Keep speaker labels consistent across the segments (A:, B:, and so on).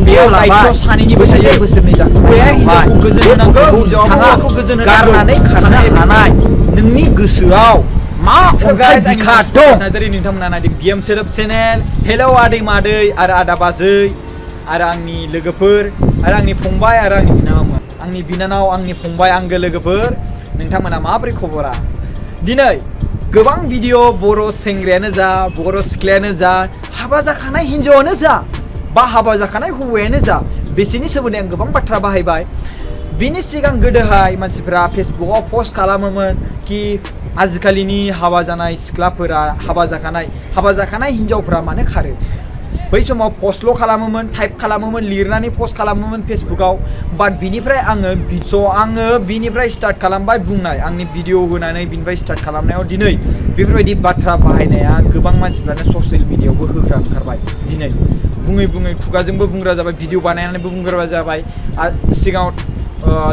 A: बेयाव दायित्व सानैनिबो थायो हौवाया हिनजावखौ गोजोन होनांगौ हिनजावा हौवाखौ गोजोन गारनानै खारनो हानाय नोंनि गोसोआव मा अन्थाइ बिखा दं नाजारि नोंथांमोना नायदों बिएम सेलेब चेनेल हेलौ आदै मादै आरो आदा बाजै आरो आंनि लोगोफोर आरो आंनि फंबाय आरो आंनि बिनानाव आंनि फंबाय आंगो लोगोफोर नोंथांमोना माबोरै खबरा दिनै गोबां भिडिअ बर' सेंग्रायानो जा बर' सिख्लायानो जा हाबा जाखानाय हिनजावानो जा बा हाबा जाखानाय हौवायानो जा बिसोरनि सोमोन्दै आं गोबां बाथ्रा बाहायबाय बिनि सिगां गोदोहाय मानसिफोरा फेसबुकआव पस्ट खालामोमोन कि आजिखालिनि हाबा जानाय सिख्लाफोरा हाबा जाखानाय हिनजावफोरा मानो खारो बै समाव पस्टल' खालामोमोन टाइप खालामोमोन लिरनानै पस्ट खालामोमोन फेसबुकआव बाट बिनिफ्राय आङो बिनिफ्राय स्टार्ट खालामबाय बुंनाय आंनि भिडिअ होनानै बिनिफ्राय स्टार्ट खालामनायाव दिनै बेफोरबायदि बाथ्रा बाहायनाया गोबां मानसिफ्रानो ससियेल मिडियायावबो होग्रा ओंखारबाय दिनै बुङै खुगाजोंबो बुंग्रा जाबाय भिडिअ बानायनानैबो बुंग्रा जाबाय सिगाङाव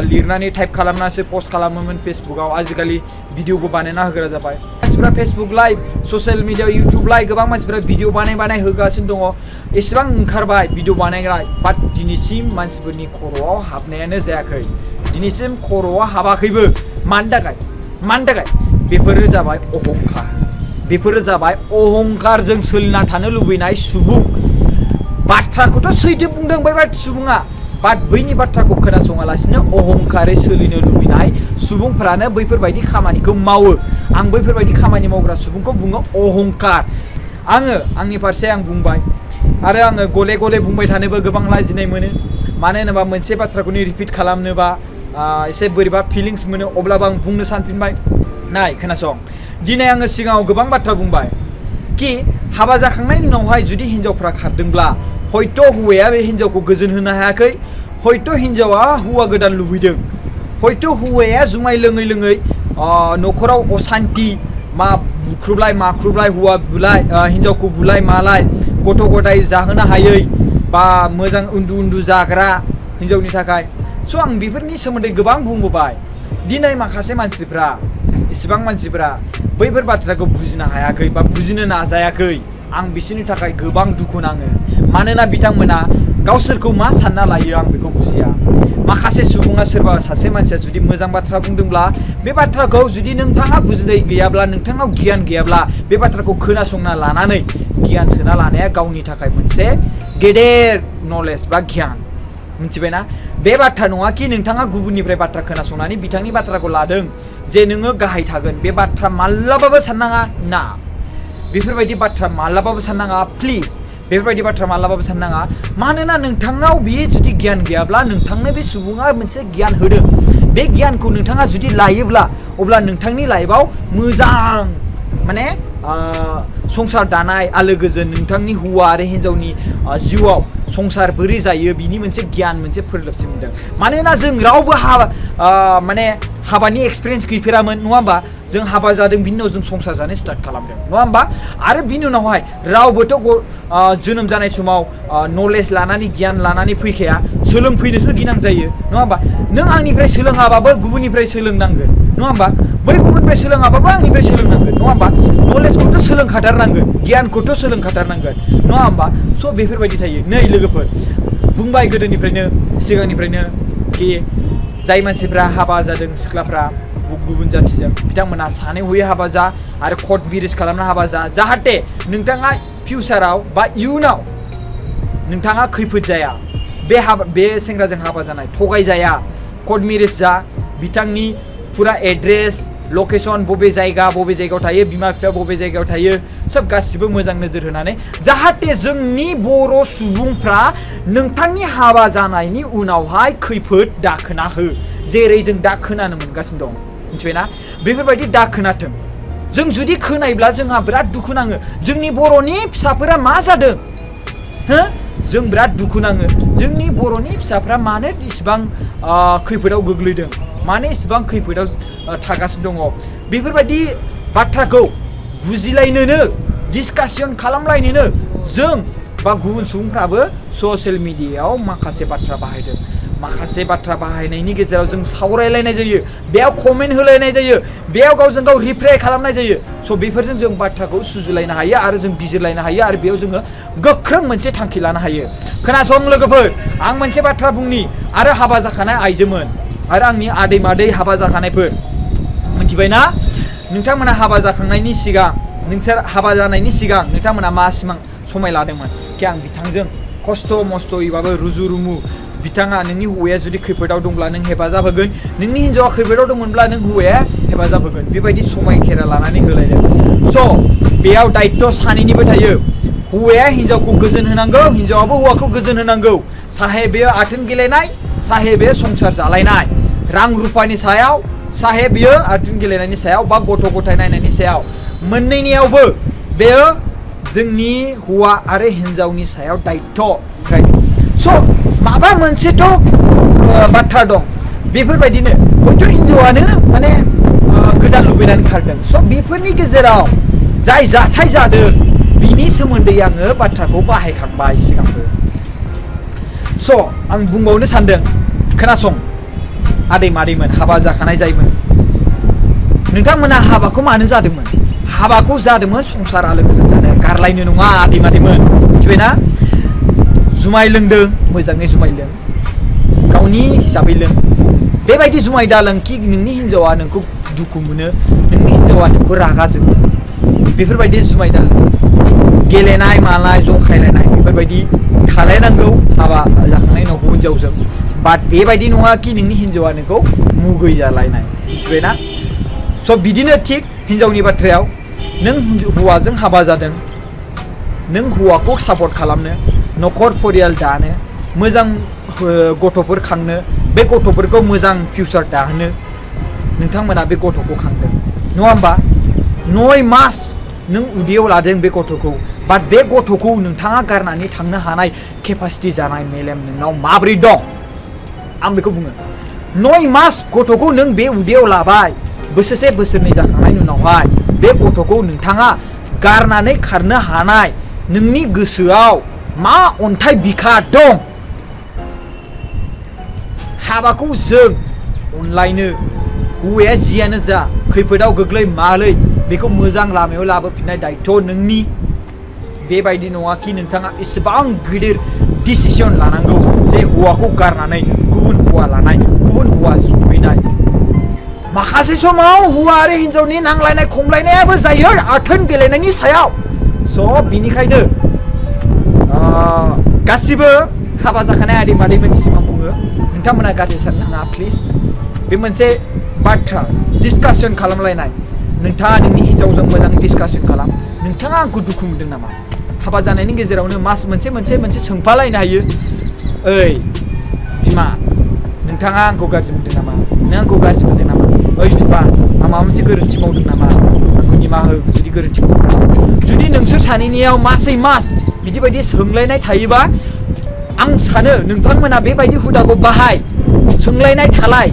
A: लिरनानै टाइप खालामनासो पस्ट खालामोमोन फेसबुकआव आजिखालि भिडिअबो बानायना होग्रा जाबाय मानसिफ्रा Facebook live social media YouTube live गोबां मानसिफ्रा भिडिअ बानाय होगासिनो दङ एसेबां ओंखारबाय भिडिअ बानायग्रा बाट दिनैसिम मानसिफोरनि खर'आव हाबनायानो जायाखै दिनैसिम खर'आव हाबाखैबो मानि थाखाय बेफोरो जाबाय अहंकारजों सोलिना थानो लुबैनाय सुबुं बाथ्राखौथ' सैथो बुंदों बै सुबुङा बाट बैनि बाथ्राखौ खोनासङालासिनो अहंकारै सोलिनो लुबैनाय सुबुंफ्रानो बैफोरबायदि खामानिखौ मावो आं बैफोरबायदि खामानि मावग्रा सुबुंखौ बुङो अहंकार आङो आंनि फारसे आं बुंबाय आरो आङो गले गले बुंबाय थानोबो गोबां लाजिनाय मोनो मानो होनोबा मोनसे बाथ्राखौनो रिपिट खालामनोबा एसे बोरैबा फिलिंस मोनो अब्लाबो आं बुंनो सानफिनबाय नाय खोनासं दिनै आङो सिगाङाव गोबां बाथ्रा बुंबाय कि हाबा जाखांनायनि उनावहाय जुदि हिनजावफ्रा खारदोंब्ला हयथ' हौवाया बे हिनजावखौ गोजोन होनो हायाखै हयथ' हिनजावा हौवा गोदान लुबैदों हयथ' हौवाया जुमाय लोङै न'खराव असान्ति मा बुख्रुबलाय माख्रुबलाय हिनजावखौ बुलाय मालाय गथ' गथाय जाहोनो हायै बा मोजां उन्दु जाग्रा हिनजावनि थाखाय स' आं बेफोरनि सोमोन्दै गोबां बुंबोबाय दिनै माखासे मानसिफ्रा बैफोर बाथ्राखौ बुजिनो हायाखै बा बुजिनो नाजायाखै आं बिसोरनि थाखाय गोबां दुखु नाङो मानोना बिथांमोना गावसोरखौ मा सानना लायो आं बेखौ बुजिया माखासे सुबुङा सोरबा सासे मानसिया जुदि मोजां बाथ्रा बुंदोंब्ला बे बाथ्राखौ जुदि नोंथाङा बुजिनाय गैयाब्ला नोंथांनाव गियान गैयाब्ला बे बाथ्राखौ खोनासंना लानानै गियान सोना लानाया गावनि थाखाय मोनसे गेदेर नलेज बा गियान मिथिबायना बे बाथ्रा नङा कि नोंथाङा गुबुननिफ्राय बाथ्रा खोनासंनानै बिथांनि बाथ्राखौ लादों जे नोङो गाहाय थागोन बे बाथ्रा माब्लाबाबो साननाङा ना बेफोरबायदि बाथ्रा माब्लाबाबो साननाङा प्लिज बेफोरबायदि बाथ्रा माब्लाबाबो साननाङा मानोना नोंथांनाव बियो जुदि गियान गैयाब्ला नोंथांनो बे सुबुङा मोनसे गियान होदों बे गियानखौ नोंथाङा जुदि लायोब्ला अब्ला नोंथांनि लाइफआव मोजां माने संसार दानाय आलो गोजोन नोंथांनि हौवा आरो हिनजावनि जिउआव संसार बोरै जायो बिनि मोनसे गियान मोनसे फोरलोबसि मोनदों मानोना जों रावबो माने हाबानि एक्सपिरियेन्स गैफेरामोन नङा होमबा जों हाबा जादों बिनि उनाव जों संसार जानो स्टार्ट खालामदों नङा होमबा आरो बिनि उनावहाय रावबोथ' जोनोम जानाय समाव नलेज लानानै गियान लानानै फैखाया सोलोंफैनोसो गिनां जायो नङा होमबा नों आंनिफ्राय सोलोङाबाबो गुबुननिफ्राय सोलोंनांगोन नङा होमबा बै गुबुननिफ्राय सोलोङाबाबो आंनिफ्राय सोलोंनांगोन नङा होमबा नलेजखौथ' सोलोंखाथारनांगोन गियानखौथ' सोलोंखाथारनांगोन नङा होमबा स' बेफोरबायदि थायो नै लोगोफोर बुंबाय गोदोनिफ्रायनो सिगांनिफ्रायनो कि जाय मानसिफ्रा हाबा जादों सिख्लाफ्रा गुबुन जाथिजों बिथांमोना सानै हयै हाबा जा आरो कर्ट मेरिज खालामना हाबा जा जाहाथे नोंथाङा फिउचाराव बा इयुनाव नोंथाङा खैफोद जाया बे सेंग्राजों हाबा जानाय थगायजाया कर्ट मेरिज जा बिथांनि फुरा एड्रेस लकेसन बबे जायगायाव थायो बिमा बिफाया बबे जायगायाव थायो सब गासिबो मोजां नोजोर होनानै जाहाथे जोंनि बर' सुबुंफ्रा नोंथांनि हाबा जानायनि उनावहाय खैफोद दाखोना हो जेरै जों दा खोनानो मोनगासिनो दं मिथिबायना बेफोरबायदि दा खोनाथों जों जुदि खोनायोब्ला जोंहा बिराद दुखु नाङो जोंनि बर'नि फिसाफोरा मा जादों हो जों बिराद दुखु नाङो जोंनि बर'नि फिसाफ्रा मानो इसिबां खैफोदाव गोग्लैदों मानो इसिबां खैफोदाव थागासिनो दङ बेफोरबायदि बाथ्राखौ बुजिलायनोनो डिसकासन खालामलायनोनो जों बा गुबुन सुबुंफ्राबो ससियेल मिडियायाव माखासे बाथ्रा बाहायदों माखासे बाथ्रा बाहायनायनि गेजेराव जों सावरायलायनाय जायो बेयाव कमेन्ट होलायनाय जायो बेयाव गावजों गाव रिप्लाइ खालामनाय जायो स' बेफोरजों जों बाथ्राखौ सुजुलायनो हायो आरो जों बिजिरलायनो हायो आरो बेयाव जोङो गोख्रों मोनसे थांखि लानो हायो खोनासं लोगोफोर आं मोनसे बाथ्रा बुंनि आरो हाबा जाखानाय आइजोमोन आरो आंनि आदै मादै हाबा जाखानायफोर मिथिबायना नोंथांमोना हाबा जाखांनायनि सिगां नोंसोर हाबा जानायनि सिगां नोंथांमोना मा सिमां समाय लादोंमोन कि आं बिथांजों खस्थ' मस्थ'यैबाबो रुजु रुमु बिथाङा नोंनि हौवाया जुदि खैफोदाव दंब्ला नों हेफाजाब होगोन नोंनि हिन्जावा खैफोदाव दंमोनब्ला नों हौवाया हेफाजाब होगोन बेबायदि समाय खेरा लानानै होलायदों स' बेयाव दायित्व सानैनिबो थायो हौवाया हिन्जावखौ गोजोन होनांगौ हिन्जावाबो हौवाखौ गोजोन होनांगौ साहे बेयो आथोन गेलेनाय साहे बेयो संसार जालायनाय रां रुफानि सायाव साहे बेयो आथोन गेलेनायनि सायाव बा गथ' गथाय नायनायनि सायाव मोननैनियावबो बेयो जोंनि हौवा आरो हिन्जावनि सायाव दायित्व स' माबा मोनसेथ' बाथ्रा दं बेफोरबायदिनो हयथ' हिन्जावानो माने गोदान लुबैनानै खारदों स' बेफोरनि गेजेराव जाय जाथाय जादों बिनि सोमोन्दै आङो बाथ्राखौ बाहायखांबाय सिगांबो स' आं बुंबावनो सानदों खोनासं आदै मादैमोन हाबा जाखानाय जायोमोन नोंथांमोना हाबाखौ मानो जादोंमोन हाबाखौ जादोंमोन संसार आलो गोजोन जानो गारलायनो नङा आदै मादैमोन मिथिबायना जुमाय लोंदों मोजाङै जुमाय लों गावनि हिसाबै लों बेबायदि जुमाय दालों कि नोंनि हिन्जावा नोंखौ दुखु मोनो नोंनि हिन्जावा नोंखौ रागा जोङो बेफोरबायदि जुमाय दालों गेलेनाय मानाय जंखायलायनाय बेफोरबायदि थालायनांगौ हाबा जाखांनायनि उनाव हिन्जावजों बाट बेबायदि नङा कि नोंनि हिन्जावा नोंखौ मुगै जालायनाय मिथिबायना स' बिदिनो थिग हिन्जावनि बाथ्रायाव नों हौवाजों हाबा जादों नों हौवाखौ सापर्ट खालामनो न'खर परियाल दानो मोजां गथ'फोर खांनो बे गथ'फोरखौ मोजां फिउचार दाहोनो नोंथांमोना बे गथ'खौ खांदों नङा होमबा 9 मास नों उदैयाव लादों बे गथ'खौ बाट बे गथ'खौ नोंथाङा गारनानै थांनो हानाय केपासिटि जानाय मेलेम नोंनाव माब्रै दं आं बेखौ बुङो 9 मास गथ'खौ नों बे उदैयाव लाबाय बोसोरसे बोसोरनै जाखांनायनि उनावहाय बे गथ'खौ नोंथाङा गारनानै खारनो हानाय नोंनि गोसोआव मा अन्थाइ बिखा दं हाबाखौ जों अनलायनो हौवाया जियानो जा खैफोदाव गोग्लै मालै बेखौ मोजां लामायाव लाबोफिननाय दायित्व नोंनि बेबायदि नङा कि नोंथाङा इसेबां गिदिर डिसिसन लानांगौ जे हौवाखौ गारनानै गुबुन हौवा लानाय गुबुन हौवा सफैनाय माखासे समाव हौवा आरो हिन्जावनि नांलायनाय खमलायनायाबो जायो आथोन गेलेनायनि सायाव स' बिनिखायनो गासिबो हाबा जाखानाय आदै मादैमोननि सिगां बुङो नोंथांमोना गाज्रि साननो नाङा प्लिज बे मोनसे बाथ्रा डिसकासन खालामलायनाय नोंथाङा नोंनि हिन्जावजों मोजां डिसकासन खालाम नोंथाङा आंखौ दुखु मोनदों नामा हाबा जानायनि गेजेरावनो मास मोनसे सोंफालायनो हायो ओइ बिमा नोंथाङा आंखौ गाज्रि मोनदों नामा नों आंखौ गाज्रि मोनदों नामा ओइ बिफा आं माबा मोनसे गोरोन्थि मावदों नामा आंखौ निमाहा हो जुदि गोरोन्थि मावदों जुदि नोंसोर सानैनियाव मासै मास बिदिबायदि सोंलायनाय थायोबा आं सानो नोंथांमोना बेबायदि हुदाखौ बाहाय सोंलायनाय थालाय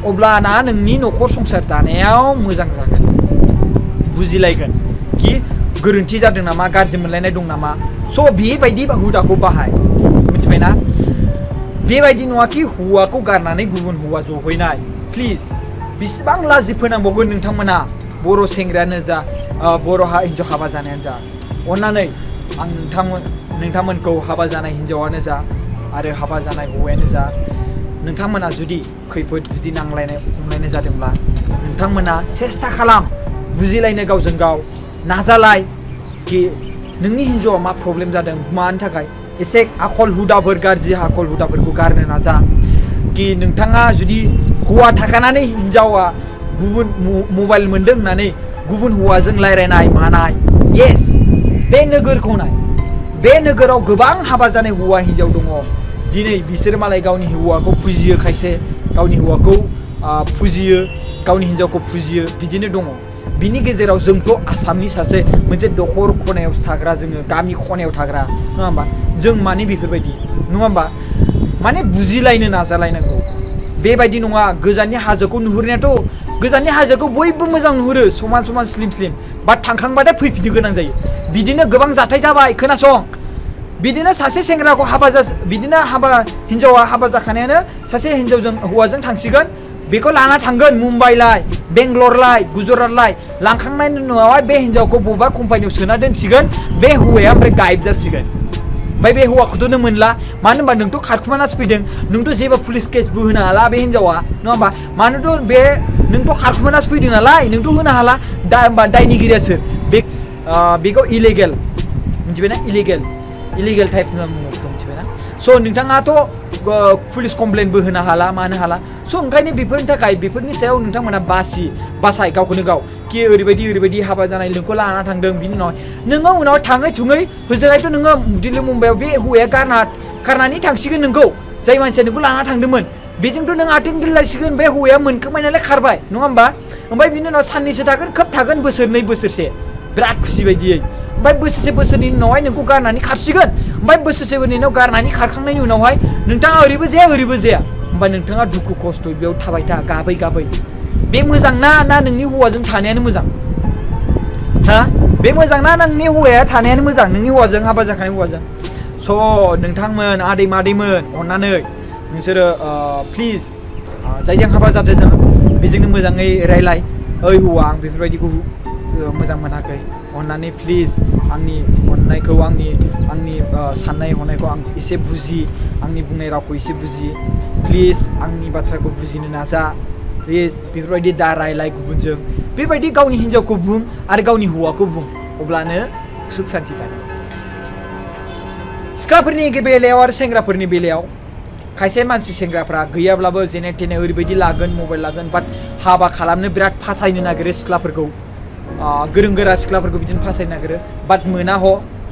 A: अब्लाना नोंनि न'खर संसार दानायाव मोजां जागोन बुजिलायगोन कि गोरोन्थि जादों नामा गाज्रि मोनलायनाय दं नामा स' बेबायदि हुदाखौ बाहाय मिथिबायना बेबायदि नङा कि हौवाखौ गारनानै गुबुन हौवा जहैनाय प्लिज बिसिबां लाजि फोनांबावगोन नोंथांमोना बर' सेंग्रायानो जा बर' हिन्जाव हाबा जानायानो जा अननानै आं नोंथांमोनखौ हाबा जानाय हिन्जावानो जा आरो हाबा जानाय हौवायानो जा नोंथांमोना जुदि खैफोद जुदि नांलायनाय खमलायनाय जादोंब्ला नोंथांमोना सेस्था खालाम बुजिलायनो गावजों गाव नाजालाय कि नोंनि हिन्जावा मा प्रब्लेम जादों मानि थाखाय एसे आखल हुदाफोर गाज्रि आखल हुदाफोरखौ गारनो नाजा कि नोंथाङा जुदि हौवा थाखानानै हिन्जावा गुबुन मबाइल मोनदों होननानै गुबुन हौवाजों रायलायनाय मानाय येस बे नोगोरखौ नाय बे नोगोराव गोबां हाबा जानाय हौवा हिन्जाव दङ दिनै बिसोर मालाय गावनि हौवाखौ फुजियो खायसे गावनि हौवाखौ फुजियो गावनि हिन्जावखौ फुजियो बिदिनो दङ बिनि गेजेराव जोंथ' आसामनि सासे मोनसे दखर खनायाव थाग्रा जोङो गामि खनायाव थाग्रा नङा होमबा जों माने बेफोरबायदि नङा होमबा माने बुजिलायनो नाजालायनांगौ बेबायदि नङा गोजाननि हाजोखौ नुहुरनायाथ' गोजाननि हाजोखौ बयबो मोजां नुहुरो समान समान स्लिम स्लिम बाट थांखांबाथाय फैफिननो गोनां जायो बिदिनो गोबां जाथाय जाबाय खोनासं बिदिनो सासे सेंग्राखौ बिदिनो हिनजावा हाबा जाखानायानो सासे हिनजावजों हौवाजों थांसिगोन बेखौ लाना थांगोन मुम्बाइलाय बेंगलरलाय गुजरातलाय लांखांनायनि उनावहाय बे हिनजावखौ बबेबा कम्पानियाव सोना दोनसिगोन बे हौवाया ओमफ्राय गायब जासिगोन ओमफ्राय बे हौवाखौथ' नों मोनला मानो होनबा नोंथ' खारखुमानासो फैदों नोंथ' जेबो पुलिस केसबो होनो हाला बे हिनजावा नङा होमबा मानोथ' नोंथ' खारखुमानासो फैदों नालाय नोंथ' होनो हाला दा होमबा दायनिगिरिया सोर बेखौ इलिगेल मिथिबायना इलिगेल टाइप होनना बुङो बेखौ मिथिबायना स' नोंथाङाथ' पुलिस कमप्लेनबो होनो हाला मानो हाला स' ओंखायनो बेफोरनि सायाव नोंथांमोना बासाय गावखौनो गाव कि ओरैबायदि हाबा जानाय नोंखौ लाना थांदों बिनि उनाव नोङो उनाव थाङै थुङै होजोंहायथ' नोङो दिल्ली मुम्बाइआव बे हौवाया गारनानै थांसिगोन नोंखौ जाय मानसिया नोंखौ लाना थांदोंमोन बेजोंथ' नों आथिं गिलायसिगोन बे हौवाया मोनखांबाय नालाय खारबाय नङा होमबा ओमफ्राय बिनि उनाव साननैसो थागोन खोब थागोन बोसोरनै बोसोरसे बिराद खुसि बायदियै ओमफ्राय बोसोरसेनि उनावहाय नोंखौ गारनानै खारसिगोन ओमफ्राय बोसोरसेनि उनाव गारनानै खारखांनायनि उनावहाय नोंथाङा ओरैबो जाया होमबा नोंथाङा दुखु खस्थ' बेयाव थाबाय था गाबै बे मोजां ना नोंनि हौवाजों थानायानो मोजां हा बे मोजां ना नोंनि हौवाया थानायानो मोजां नोंनि हौवाजों हाबा जाखानाय हौवाजों स' नोंथांमोन आदै मादैमोन अननानै नोंसोरो प्लिज जायजों हाबा जादों बेजोंनो मोजाङै रायलाय ओइ हौवा आं बेफोरबायदिखौ मोजां मोनाखै अननानै प्लिज आंनि अननायखौ आंनि साननाय हनायखौ आं एसे बुजि आंनि बुंनाय रावखौ एसे बुजि प्लिज आंनि बाथ्राखौ बुजिनो नाजा प्लिज बेफोरबायदि दा रायलाय गुबुनजों बेबायदि गावनि हिन्जावखौ बुं आरो गावनि हौवाखौ बुं अब्लानो सुख सान्ति थागोन सिख्लाफोरनि बेलायाव आरो सेंग्राफोरनि बेलायाव खायसे मानसि सेंग्राफ्रा गैयाब्लाबो जेने थेने ओरैबायदि लागोन मबाइल लागोन बाट हाबा खालामनो बिराद फासायनो नागिरो सिख्लाफोरखौ गोरों गोरा सिख्लाफोरखौ बिदिनो फासायनो नागिरो बाट मोना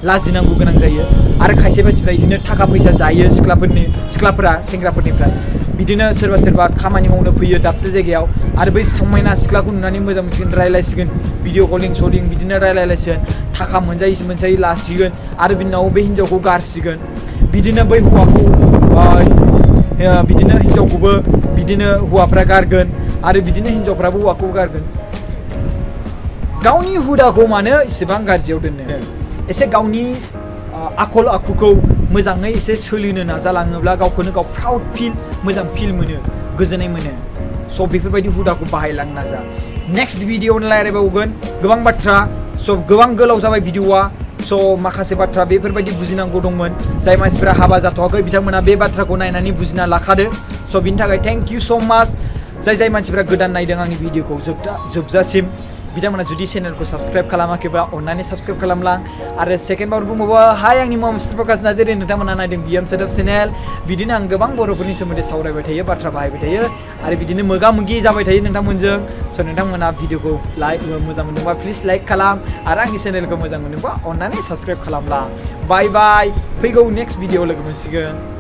A: लाजिनांगौ गोनां जायो आरो खायसे बायदिफ्रा बिदिनो थाखा फैसा जायो सिख्लाफोरा सेंग्राफोरनिफ्राय बिदिनो सोरबा खामानि मावनो फैयो दाबसे जायगायाव आरो बै समायना सिख्लाखौ नुनानै मोजां मोनसिगोन रायलायसिगोन भिडिअ कलिं बिदिनो रायलायलायसिगोन थाखा मोनजायै लासिगोन आरो बिनि उनाव बे हिन्जावखौ गारसिगोन बिदिनो बै हौवाखौ बिदिनो हिन्जावखौबो बिदिनो हौवाफ्रा गारगोन आरो बिदिनो हिन्जावफ्राबो हौवाखौ गारगोन गावनि हुदाखौ मानो इसेबां गाज्रियाव दोननो एसे गावनि आखल आखुखौ मोजाङै एसे सोलिनो नाजालाङोब्ला गावखौनो गाव प्राउड मोजां फिल मोनो गोजोननाय मोनो स' बेफोरबायदि हुदाखौ बाहायलांनो नाजा नेक्स्ट भिडिअ रायलायबावगोन गोबां बाथ्रा स' गोबां गोलाव जाबाय भिडिअआ स' माखासे बाथ्रा बेफोरबायदि बुजिनांगौ दंमोन जाय मानसिफ्रा हाबा जाथ'वाखै बिथांमोना बे बाथ्राखौ नायनानै बुजिना लाखादो स' बिनि थाखाय थेंक इउ स' माच जाय मानसिफ्रा गोदान नायदों आंनि भिडिअखौ जोबजासिम बिथांमोना जुदि चेनेलखौ साबस्क्राइब खालामाखैबा अन्नानै साबस्क्राइब खालामलां आरो सेकेन्ड बार बुंबावो हाय आंनि मुङा मिस्टार प्रकाश नार्जारि नोंथांमोना नायदों बिएम सेटआप चेनेल बिदिनो आं गोबां बर'फोरनि सोमोन्दै सावरायबाय थायो बाथ्रा बाहायबाय थायो आरो बिदिनो मोगा मोगि जाबाय थायो नोंथांमोनजों स' नोंथांमोना भिडिअखौ मोजां मोनदोंबा प्लिज लाइक खालाम आरो आंनि चेनेलखौ मोजां मोनदोंबा अन्नानै साबस्क्राइब खालामलां बाय फैगौ नेक्स्ट भिडिअ लोगो मोनसिगोन